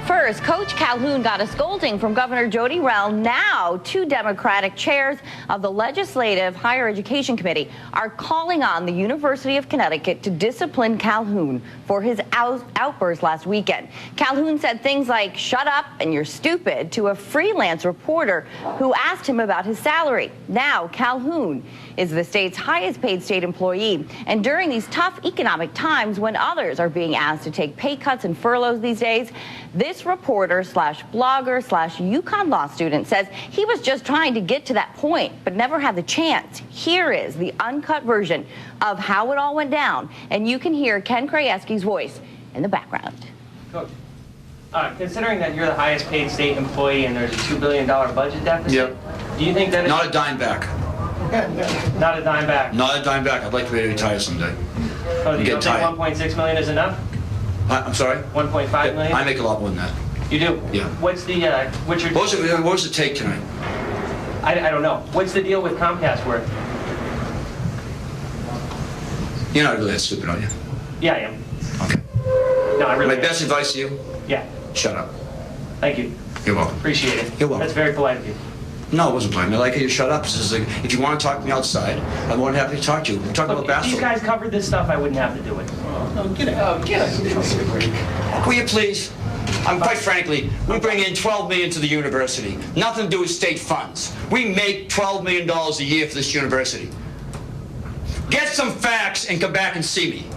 First, Coach Calhoun got a scolding from Governor Jody Rell. Now, two Democratic chairs of the Legislative Higher Education Committee are calling on the University of Connecticut to discipline Calhoun for his outburst last weekend. Calhoun said things like, "Shut up and you're stupid," to a freelance reporter who asked him about his salary. Now, Calhoun is the state's highest paid state employee. And during these tough economic times when others are being asked to take pay cuts and furloughs these days, this reporter slash blogger slash UConn law student says he was just trying to get to that point, but never had the chance. Here is the uncut version of how it all went down. And you can hear Ken Seg01's voice in the background. Coach, considering that you're the highest paid state employee and there's a $2 billion budget deficit, yep. Do you think that Not a dime back. Not a dime back? Not a dime back. I'd like to be able to retire someday. Oh, you don't think 1.6 million is enough? I'm sorry? 1.5 million? I make a lot more than that. You do? Yeah. What's your... What was the take tonight? I don't know. What's the deal with Comcast worth? You're not really that stupid, are you? Yeah, I am. Okay. No, I really My best advice to you? Yeah. Shut up. Thank you. You're welcome. Appreciate it. You're welcome. That's very polite of you. No, it wasn't polite. I like how you shut up. This is like, if you want to talk to me outside, I'm more than happy to talk to you. We're talking about Look, if these basketball. guys covered this stuff, I wouldn't have to do it. Oh, get out. Will you please? Quite frankly, we bring in $12 million to the university. Nothing to do with state funds. We make $12 million a year for this university. Get some facts and come back and see me.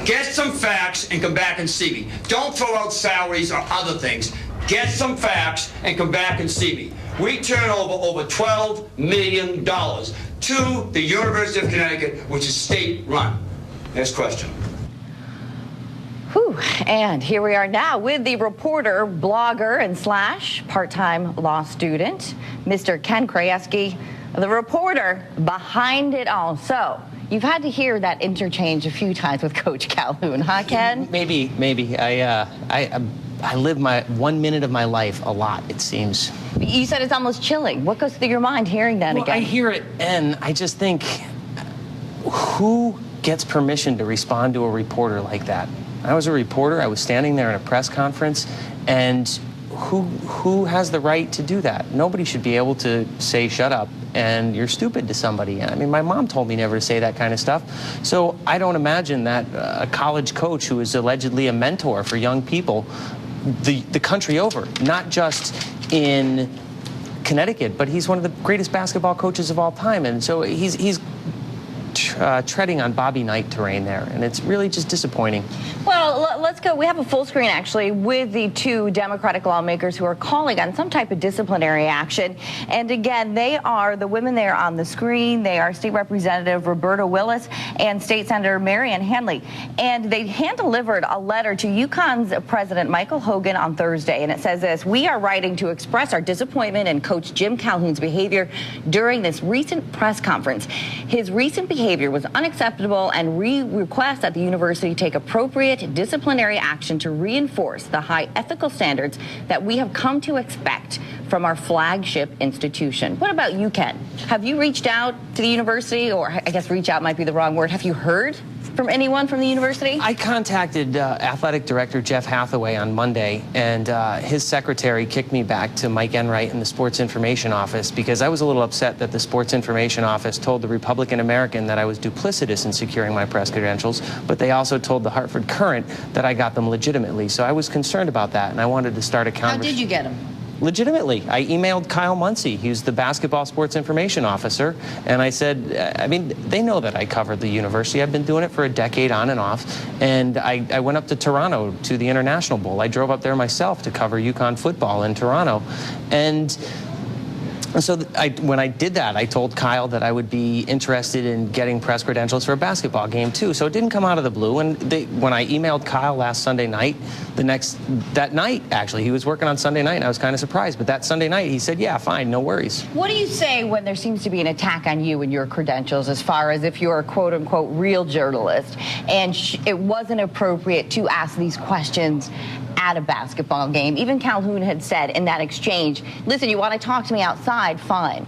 Get some facts and come back and see me. Don't throw out salaries or other things. Get some facts and come back and see me. We turn over $12 million to the University of Connecticut, which is state-run. Next question. Whew. And here we are now with the reporter, blogger, and slash part-time law student, Mr. Ken Seg01, the reporter behind it all. So you've had to hear that interchange a few times with Coach Calhoun, huh, Ken? Maybe. I live my 1 minute of my life a lot, it seems. You said it's almost chilling. What goes through your mind hearing that again? I hear it, and I just think, who gets permission to respond to a reporter like that? I was a reporter. I was standing there in a press conference, and who has the right to do that? Nobody should be able to say, "Shut up," and "You're stupid" to somebody. I mean, my mom told me never to say that kind of stuff. So I don't imagine that a college coach who is allegedly a mentor for young people the country over, not just in Connecticut, but he's one of the greatest basketball coaches of all time. And so he's treading on Bobby Knight terrain there, and it's really just disappointing. Well, let's go. We have a full screen, actually, with the two Democratic lawmakers who are calling on some type of disciplinary action. And again, they are the women there on the screen. They are State Representative Roberta Willis and State Senator Marianne Hanley. And they hand-delivered a letter to UConn's President Michael Hogan on Thursday. And it says this: "We are writing to express our disappointment in Coach Jim Calhoun's behavior during this recent press conference. His recent behavior was unacceptable, and we request that the university take appropriate disciplinary action to reinforce the high ethical standards that we have come to expect from our flagship institution." What about you, Ken? Have you reached out to the university, or I guess reach out might be the wrong word. Have you heard from anyone from the university? I contacted Athletic Director Jeff Hathaway on Monday, and his secretary kicked me back to Mike Enright in the Sports Information Office because I was a little upset that the Sports Information Office told the Republican American that I was duplicitous in securing my press credentials, but they also told the Hartford Courant that I got them legitimately. So I was concerned about that, and I wanted to start a conversation. How did you get them? Legitimately. I emailed Kyle Muncy, who's the basketball sports information officer, and I said, I mean, they know that I covered the university. I've been doing it for a decade on and off, and I went up to Toronto to the International Bowl. I drove up there myself to cover UConn football in Toronto, and so when I did that, I told Kyle that I would be interested in getting press credentials for a basketball game, too. So it didn't come out of the blue. And when I emailed Kyle last Sunday night, that night, actually, he was working on Sunday night, and I was kind of surprised. But that Sunday night, he said, yeah, fine, no worries. What do you say when there seems to be an attack on you and your credentials as far as if you're a quote-unquote real journalist and it wasn't appropriate to ask these questions at a basketball game? Even Calhoun had said in that exchange, listen, you want to talk to me outside, fine.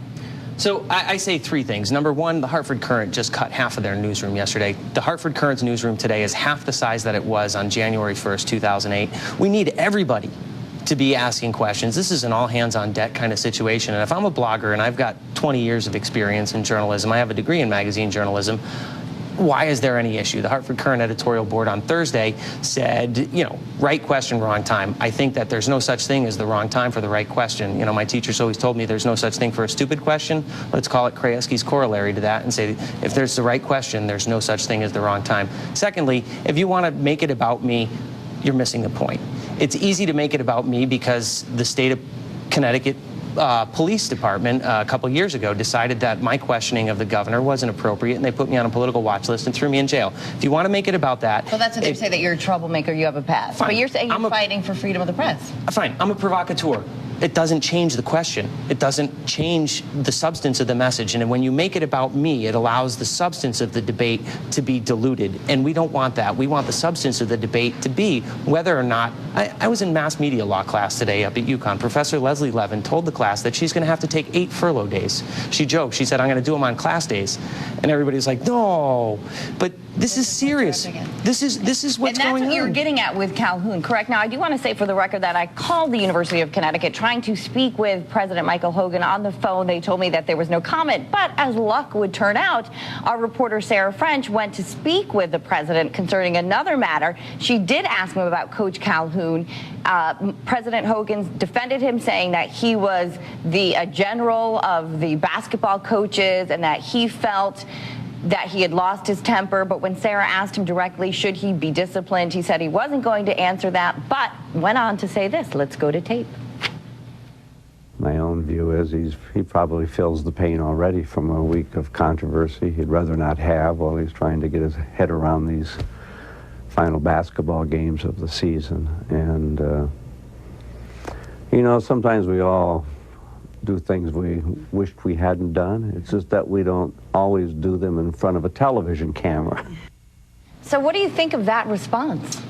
So I say three things. Number one, the Hartford Courant just cut half of their newsroom yesterday. The Hartford Courant's newsroom today is half the size that it was on January 1st, 2008. We need everybody to be asking questions. This is an all-hands-on-deck kind of situation. And if I'm a blogger and I've got 20 years of experience in journalism, I have a degree in magazine journalism, why is there any issue? The Hartford Courant editorial board on Thursday said, you know, right question, wrong time. I think that there's no such thing as the wrong time for the right question. You know, my teachers always told me there's no such thing for a stupid question. Let's call it Krajewski's corollary to that and say, if there's the right question, there's no such thing as the wrong time. Secondly, if you want to make it about me, you're missing the point. It's easy to make it about me because the state of Connecticut police department a couple years ago decided that my questioning of the governor wasn't appropriate, and they put me on a political watch list and threw me in jail. If you want to make it about that... Well, that's what they say, that you're a troublemaker, you have a past. Fine. But you're saying you're fighting for freedom of the press. Fine. I'm a provocateur. It doesn't change the question. It doesn't change the substance of the message. And when you make it about me, it allows the substance of the debate to be diluted. And we don't want that. We want the substance of the debate to be whether or not... I was in mass media law class today up at UConn. Professor Leslie Levin told the class that she's going to have to take 8 furlough days. She joked. She said, I'm going to do them on class days. And everybody's like, no. But this is serious. This is what's going on. And that's what you're getting at with Calhoun, correct? Now, I do want to say for the record that I called the University of Connecticut trying to speak with President Michael Hogan on the phone. They told me that there was no comment. But as luck would turn out, our reporter Sarah French went to speak with the president concerning another matter. She did ask him about Coach Calhoun. President Hogan defended him, saying that he was the general of the basketball coaches and that he felt that he had lost his temper. But when Sarah asked him directly, should he be disciplined, he said he wasn't going to answer that, but went on to say this. Let's go to tape. My own view is he probably feels the pain already from a week of controversy he'd rather not have while he's trying to get his head around these final basketball games of the season. And, you know, sometimes we all do things we wished we hadn't done. It's just that we don't always do them in front of a television camera. So what do you think of that response?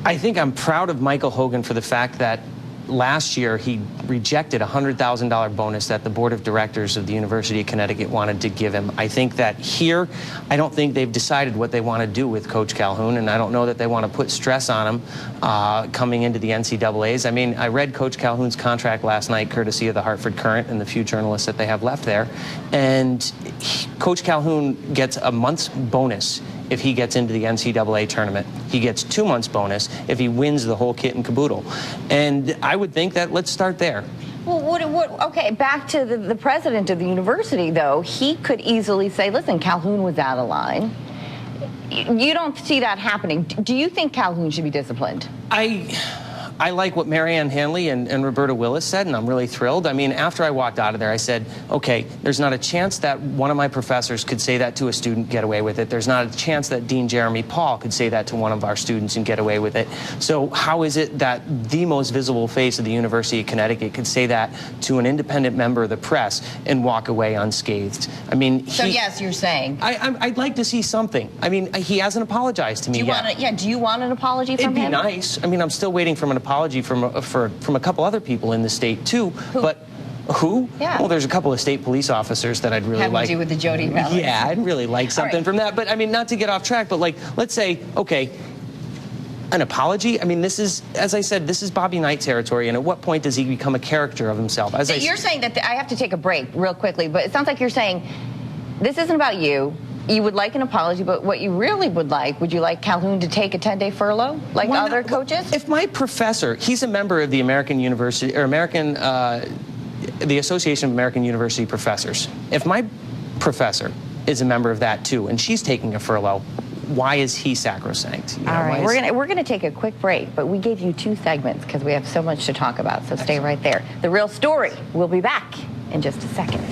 I think I'm proud of Michael Hogan for the fact that last year he rejected a $100,000 bonus that the board of directors of the University of Connecticut wanted to give him. I think that here, I don't think they've decided what they want to do with Coach Calhoun, and I don't know that they want to put stress on him coming into the NCAAs. I mean, I read Coach Calhoun's contract last night, courtesy of the Hartford Courant and the few journalists that they have left there, and Coach Calhoun gets a month's bonus if he gets into the NCAA tournament. He gets 2 months bonus if he wins the whole kit and caboodle. And I would think that let's start there. Well, okay, back to the president of the university, though. He could easily say, listen, Calhoun was out of line. You don't see that happening. Do you think Calhoun should be disciplined? I like what Marianne Hanley and Roberta Willis said, and I'm really thrilled. I mean, after I walked out of there, I said, okay, there's not a chance that one of my professors could say that to a student, get away with it. There's not a chance that Dean Jeremy Paul could say that to one of our students and get away with it. So how is it that the most visible face of the University of Connecticut could say that to an independent member of the press and walk away unscathed? I mean, so yes, you're saying. I'd like to see something. I mean, he hasn't apologized to me yet. Do you want an apology from him? It'd be nice. I mean, I'm still waiting for an apology from a couple other people in the state too. Who? But who? Yeah. Well, there's a couple of state police officers that I'd really Having like. to do with the Jody rally. Yeah, I'd really like something from that. But I mean, not to get off track, but like, let's say, okay, an apology? I mean, this is, as I said, this is Bobby Knight territory, and at what point does he become a character of himself? You're saying that I have to take a break real quickly, but it sounds like you're saying this isn't about you. You would like an apology, but what you really would you like Calhoun to take a 10-day furlough like other coaches? If my professor, he's a member of the American University, or the Association of American University Professors. If my professor is a member of that too, and she's taking a furlough, why is he sacrosanct? You know, all right, we're gonna take a quick break, but we gave you 2 segments because we have so much to talk about, so stay right there. The Real Story, we'll be back in just a second.